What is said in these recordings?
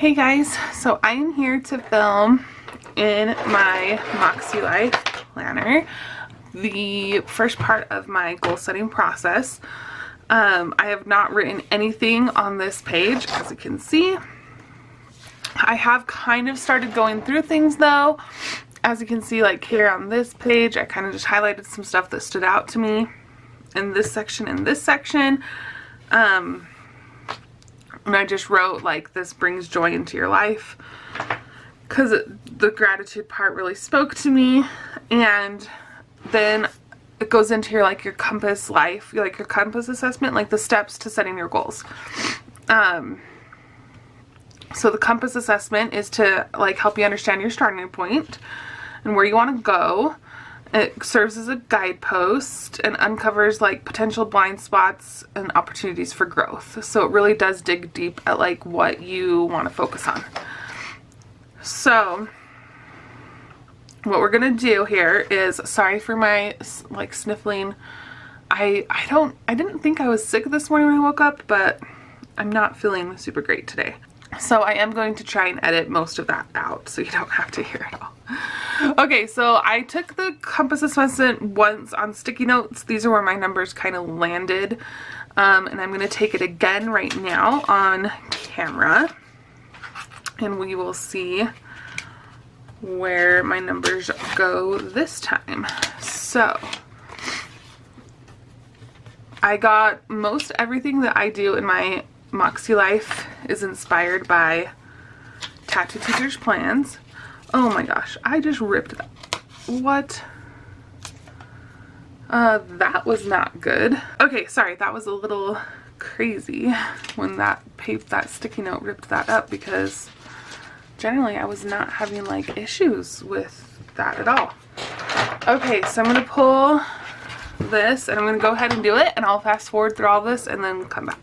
Hey guys, so I am here to film in my Makselife planner the first part of my goal setting process. I have not written anything on this page, as you can see. I have kind of started going through things though. As you can see, like here on this page, I kind of just highlighted some stuff that stood out to me in this section and this section. And I just wrote like, this brings joy into your life, because the gratitude part really spoke to me. And then it goes into your like your compass life, like your compass assessment, like the steps to setting your goals. So the compass assessment is to like help you understand your starting point and where you want to go. It serves as a guidepost and uncovers like potential blind spots and opportunities for growth. So it really does dig deep at like what you want to focus on. So what we're gonna do here is, sorry for my like sniffling. I didn't think I was sick this morning when I woke up, but I'm not feeling super great today. So I am going to try and edit most of that out so you don't have to hear it all. Okay, so I took the compass assessment once on sticky notes. These are where my numbers kind of landed. And I'm going to take it again right now on camera. And we will see where my numbers go this time. So I got most everything that I do in my Makselife is inspired by Tattoo Teacher's plans. Oh my gosh, I just ripped that. What? That was not good. Okay, sorry, that was a little crazy when that sticky note ripped that up, because generally I was not having like issues with that at all. Okay, so I'm gonna pull this and I'm gonna go ahead and do it, and I'll fast forward through all this and then come back.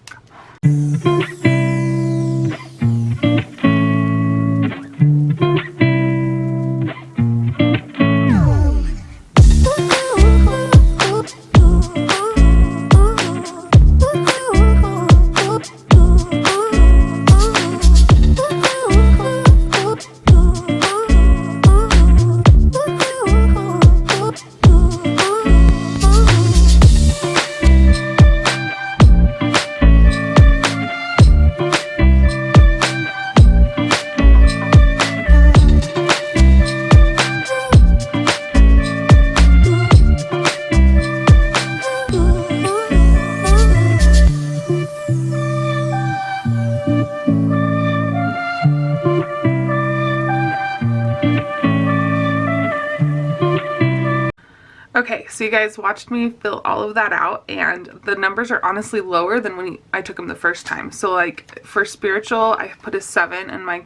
Okay, so you guys watched me fill all of that out, and the numbers are honestly lower than when I took them the first time. So like for spiritual, I put a 7 and my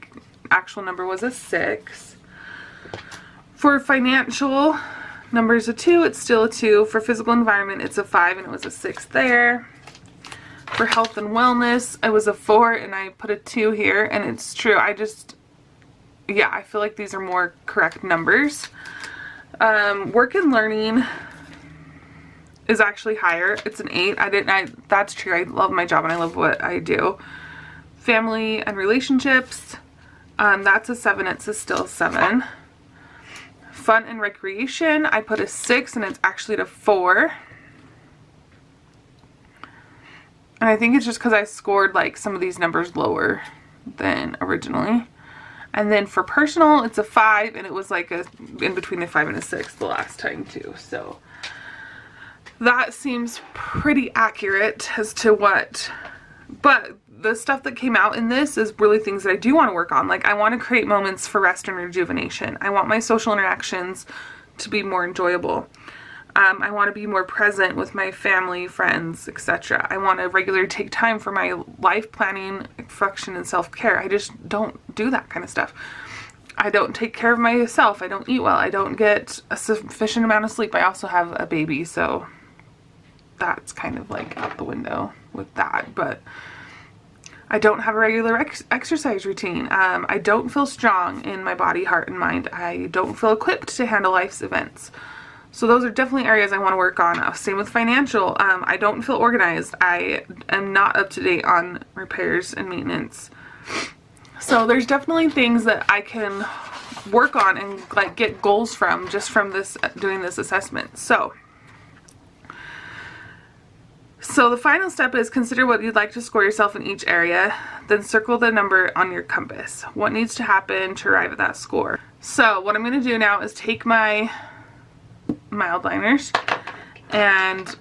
actual number was a 6. For financial, number is a 2, it's still a 2. For physical environment, it's a 5 and it was a 6 there. For health and wellness, it was a 4 and I put a 2 here, and it's true. I feel like these are more correct numbers. Work and learning is actually higher. It's an 8. That's true. I love my job and I love what I do. Family and relationships, that's a 7. It's still a 7. Fun and recreation, I put a 6 and it's actually a 4. And I think it's just because I scored like some of these numbers lower than originally. And then for personal, it's a 5, and it was like in between a 5 and a 6 the last time too. So that seems pretty accurate as to what, but the stuff that came out in this is really things that I do want to work on. Like I want to create moments for rest and rejuvenation. I want my social interactions to be more enjoyable. I want to be more present with my family, friends, etc. I want to regularly take time for my life planning, reflection, and self-care. I just don't do that kind of stuff. I don't take care of myself. I don't eat well. I don't get a sufficient amount of sleep. I also have a baby, so that's kind of like out the window with that. But I don't have a regular exercise routine. I don't feel strong in my body, heart, and mind. I don't feel equipped to handle life's events. So those are definitely areas I want to work on. Same with financial. I don't feel organized. I am not up to date on repairs and maintenance. So there's definitely things that I can work on and like get goals from just from this, doing this assessment. So the final step is consider what you'd like to score yourself in each area, then circle the number on your compass. What needs to happen to arrive at that score? So what I'm going to do now is take my Mildliners and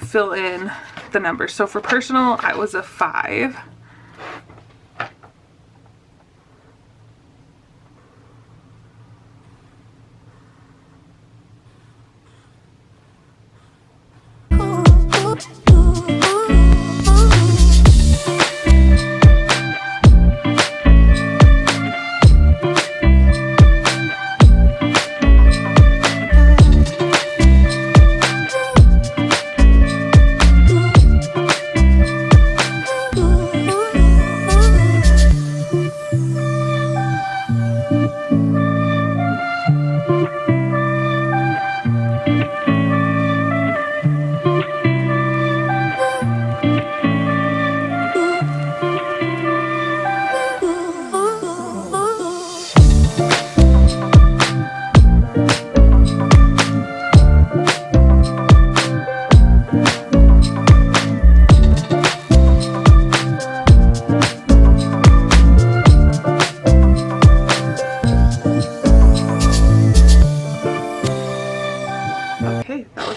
fill in the numbers. So for personal, I was a 5.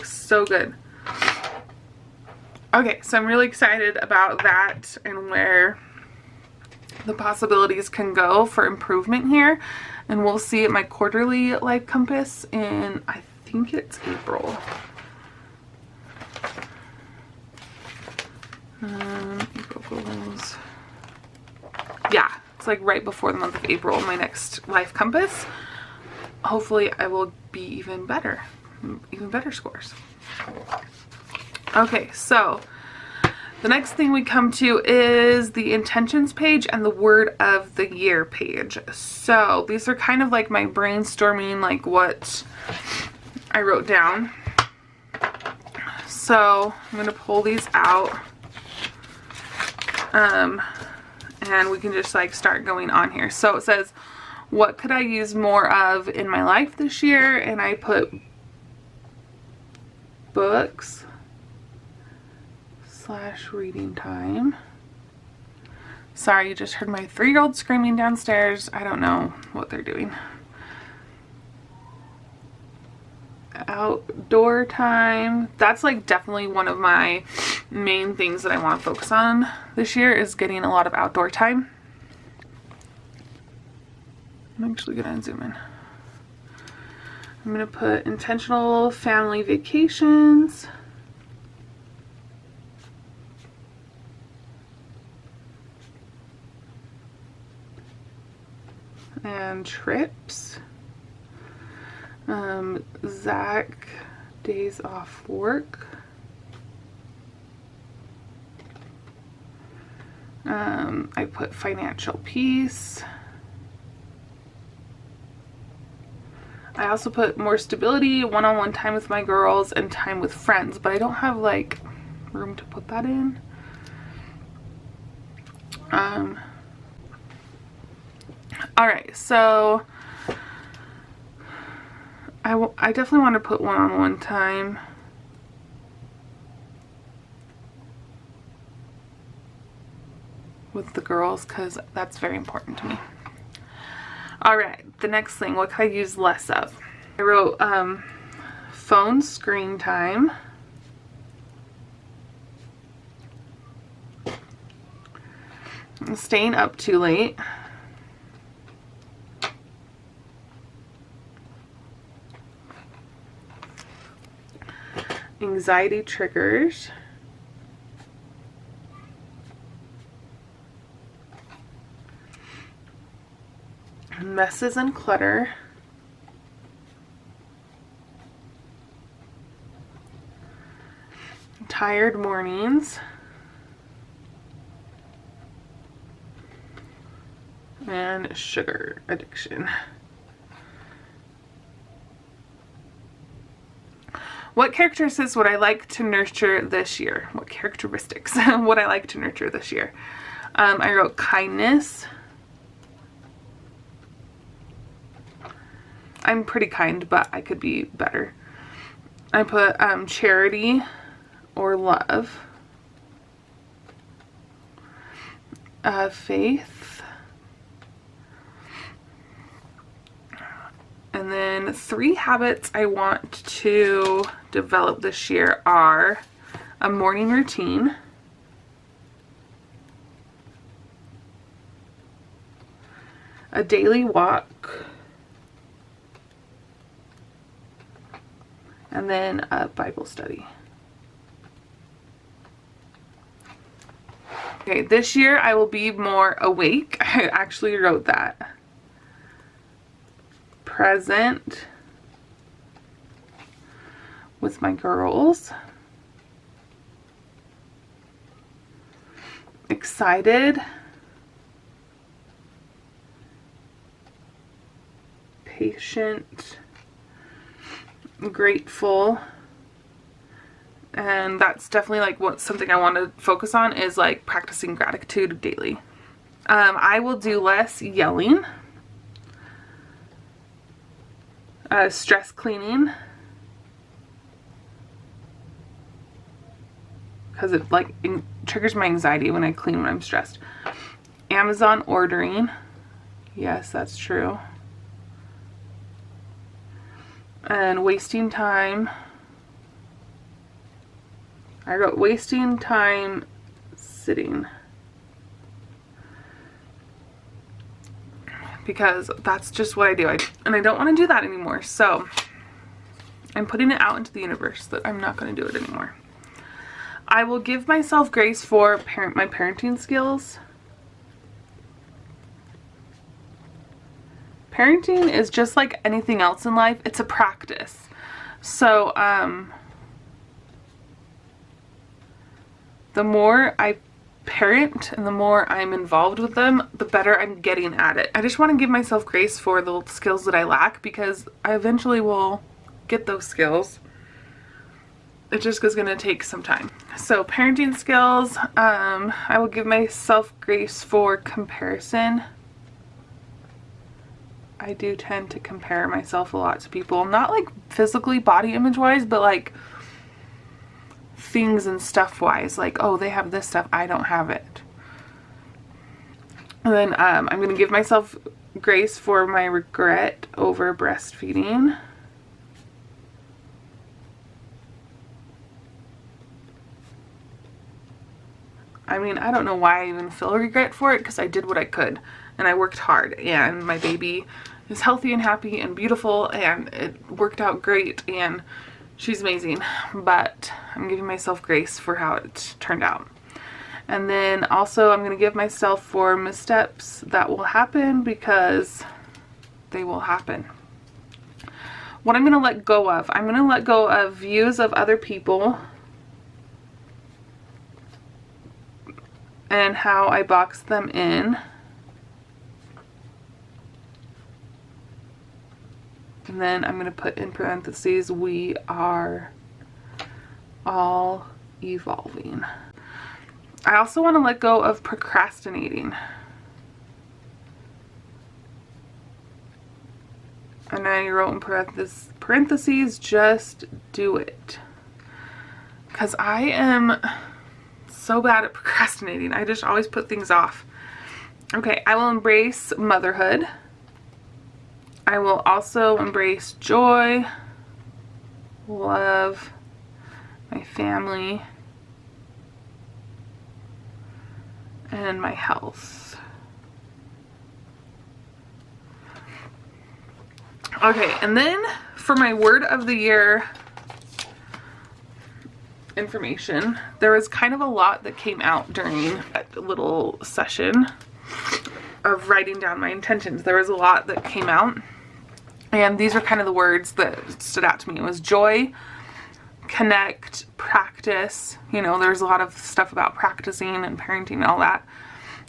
So good. Okay, so I'm really excited about that and where the possibilities can go for improvement here, and we'll see at my quarterly life compass in, I think it's April. April goals. Yeah, it's like right before the month of April, my next life compass. Hopefully I will be even better scores. Okay, so the next thing we come to is the intentions page and the word of the year page. So these are kind of like my brainstorming, like what I wrote down. So I'm going to pull these out. And we can just like start going on here. So it says, what could I use more of in my life this year? And I put books / reading time. Sorry, you just heard my 3-year-old screaming downstairs. I don't know what they're doing. Outdoor time. That's like definitely one of my main things that I want to focus on this year, is getting a lot of outdoor time. I'm actually gonna zoom in. I'm gonna put intentional family vacations. And trips. Zach days off work. I put financial peace. I also put more stability, one-on-one time with my girls, and time with friends, but I don't have like room to put that in. Alright, so I definitely want to put one-on-one time. With the girls, because that's very important to me. Alright, the next thing, what can I use less of? I wrote phone screen time. Staying up too late. Anxiety triggers. Messes and clutter. Tired mornings. And sugar addiction. What characteristics would I like to nurture this year? What characteristics would I like to nurture this year? I wrote kindness. I'm pretty kind, but I could be better. I put charity or love, faith, and then 3 habits I want to develop this year are a morning routine, a daily walk, and then a Bible study. Okay, this year I will be more awake. I actually wrote that. Present with my girls. Excited. Patient. Grateful. And that's definitely like something I want to focus on is like practicing gratitude daily. I will do less yelling, stress cleaning, because it like triggers my anxiety when I clean when I'm stressed. Amazon ordering, yes, that's true. And wasting time. I wrote wasting time sitting, because that's just what I do, and I don't want to do that anymore, so I'm putting it out into the universe that I'm not going to do it anymore. I will give myself grace for my parenting skills. Parenting is just like anything else in life. It's a practice. So, the more I parent and the more I'm involved with them, the better I'm getting at it. I just want to give myself grace for the skills that I lack, because I eventually will get those skills. It just is going to take some time. So parenting skills, I will give myself grace for comparison. I do tend to compare myself a lot to people, not like physically body image wise, but like things and stuff wise, like, oh, they have this stuff, I don't have it. And then I'm going to give myself grace for my regret over breastfeeding. I mean, I don't know why I even feel regret for it, because I did what I could and I worked hard, and my baby is healthy and happy and beautiful, and it worked out great, and she's amazing, but I'm giving myself grace for how it turned out. And then also I'm going to give myself for missteps that will happen, because they will happen. What I'm going to let go of, I'm going to let go of views of other people and how I box them in. And then I'm going to put in parentheses, we are all evolving. I also want to let go of procrastinating. And I wrote in parentheses, just do it. Because I am so bad at procrastinating. I just always put things off. Okay, I will embrace motherhood. I will also embrace joy, love, my family, and my health. Okay, and then for my word of the year information, there was kind of a lot that came out during that little session of writing down my intentions. There was a lot that came out, and these are kind of the words that stood out to me. It was joy, connect, practice. You know, there's a lot of stuff about practicing and parenting and all that.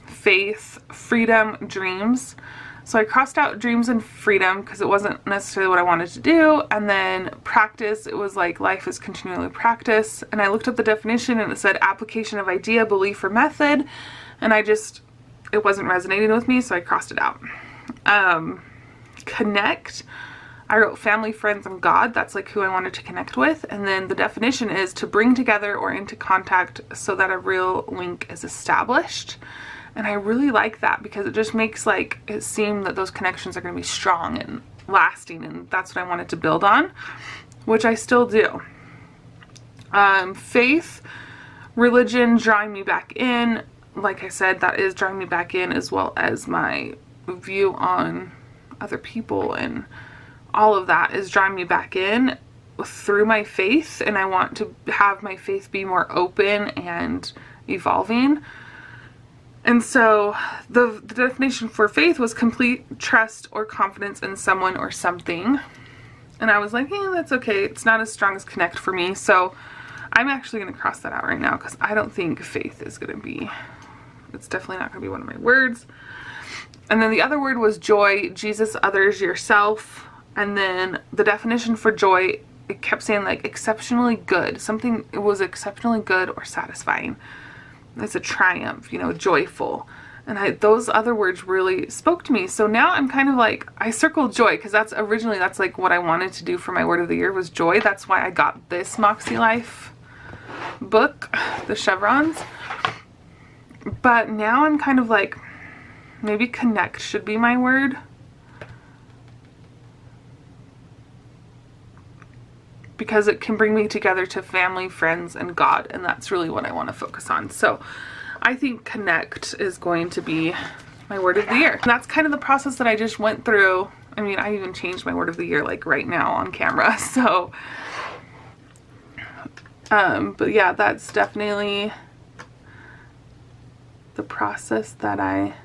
Faith, freedom, dreams. So I crossed out dreams and freedom because it wasn't necessarily what I wanted to do. And then practice, it was like life is continually practice. And I looked up the definition and it said application of idea, belief, or method. And it wasn't resonating with me, so I crossed it out. Connect. I wrote family, friends, and God. That's like who I wanted to connect with. And then the definition is to bring together or into contact so that a real link is established. And I really like that because it just makes like it seem that those connections are going to be strong and lasting, and that's what I wanted to build on, which I still do. Faith, religion, drawing me back in. Like I said, that is drawing me back in, as well as my view on other people, and all of that is drawing me back in through my faith, and I want to have my faith be more open and evolving. And so the definition for faith was complete trust or confidence in someone or something. And I was like, yeah, that's okay. It's not as strong as connect for me. So I'm actually going to cross that out right now because I don't think faith is going to be, it's definitely not going to be one of my words. And then the other word was joy, Jesus, others, yourself. And then the definition for joy, it kept saying like exceptionally good. Something, it was exceptionally good or satisfying. It's a triumph, you know, joyful. And those other words really spoke to me. So now I'm kind of like, I circled joy because that's like what I wanted to do for my word of the year was joy. That's why I got this Makselife book, the chevrons. But now I'm kind of like, maybe connect should be my word. Because it can bring me together to family, friends, and God, and that's really what I want to focus on. So I think connect is going to be my word of the year. And that's kind of the process that I just went through. I mean, I even changed my word of the year like right now on camera. So, but yeah, that's definitely the process that I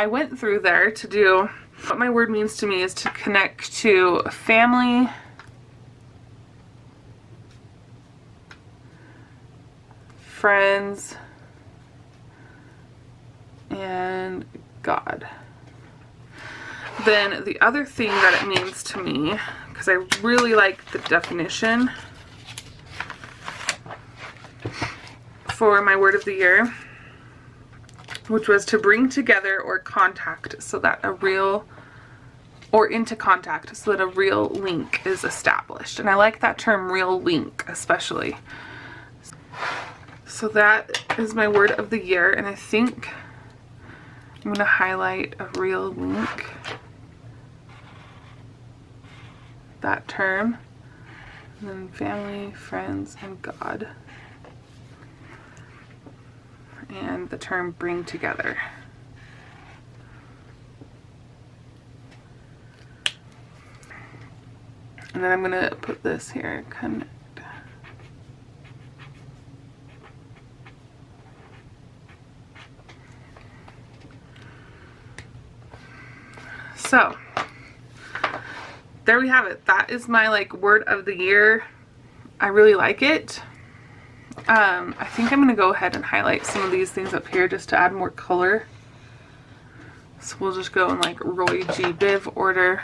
went through there to do. What my word means to me is to connect to family, friends, and God. Then the other thing that it means to me, because I really like the definition for my word of the year, which was to bring together or contact so that a real, or into contact so that a real link is established. And I like that term, real link, especially. So that is my word of the year, and I think I'm going to highlight a real link, that term, and then family, friends, and God. And the term bring together. And then I'm going to put this here, connect. So there we have it. That is my like word of the year. I really like it. I think I'm going to go ahead and highlight some of these things up here just to add more color. So we'll just go in like Roy G. Biv order.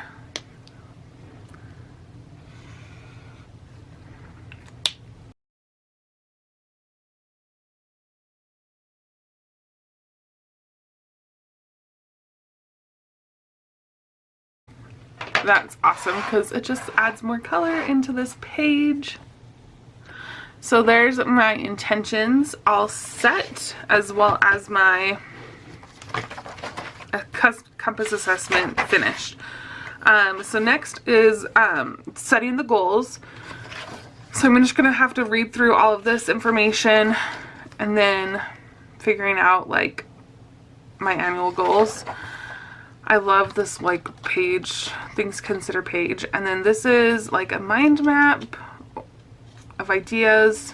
That's awesome because it just adds more color into this page. So there's my intentions all set, as well as my compass assessment finished. So next is setting the goals. So I'm just going to have to read through all of this information and then figuring out like my annual goals. I love this like page, things consider page. And then this is like a mind map of ideas,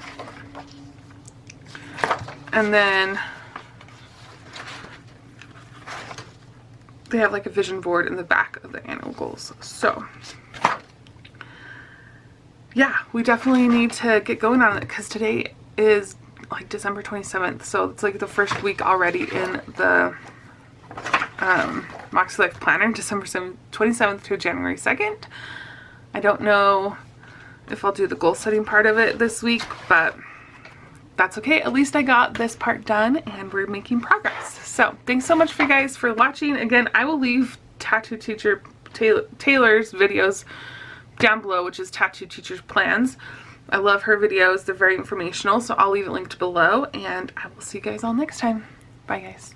and then they have like a vision board in the back of the annual goals. So yeah, we definitely need to get going on it because today is like December 27th, so it's like the first week already in the Makselife planner, December 27th to January 2nd. I don't know if I'll do the goal setting part of it this week, but that's okay. At least I got this part done and we're making progress. So thanks so much for you guys for watching. Again, I will leave Tattoo Teacher Taylor's videos down below, which is Tattoo Teacher's Plans. I love her videos. They're very informational, so I'll leave it linked below, and I will see you guys all next time. Bye, guys.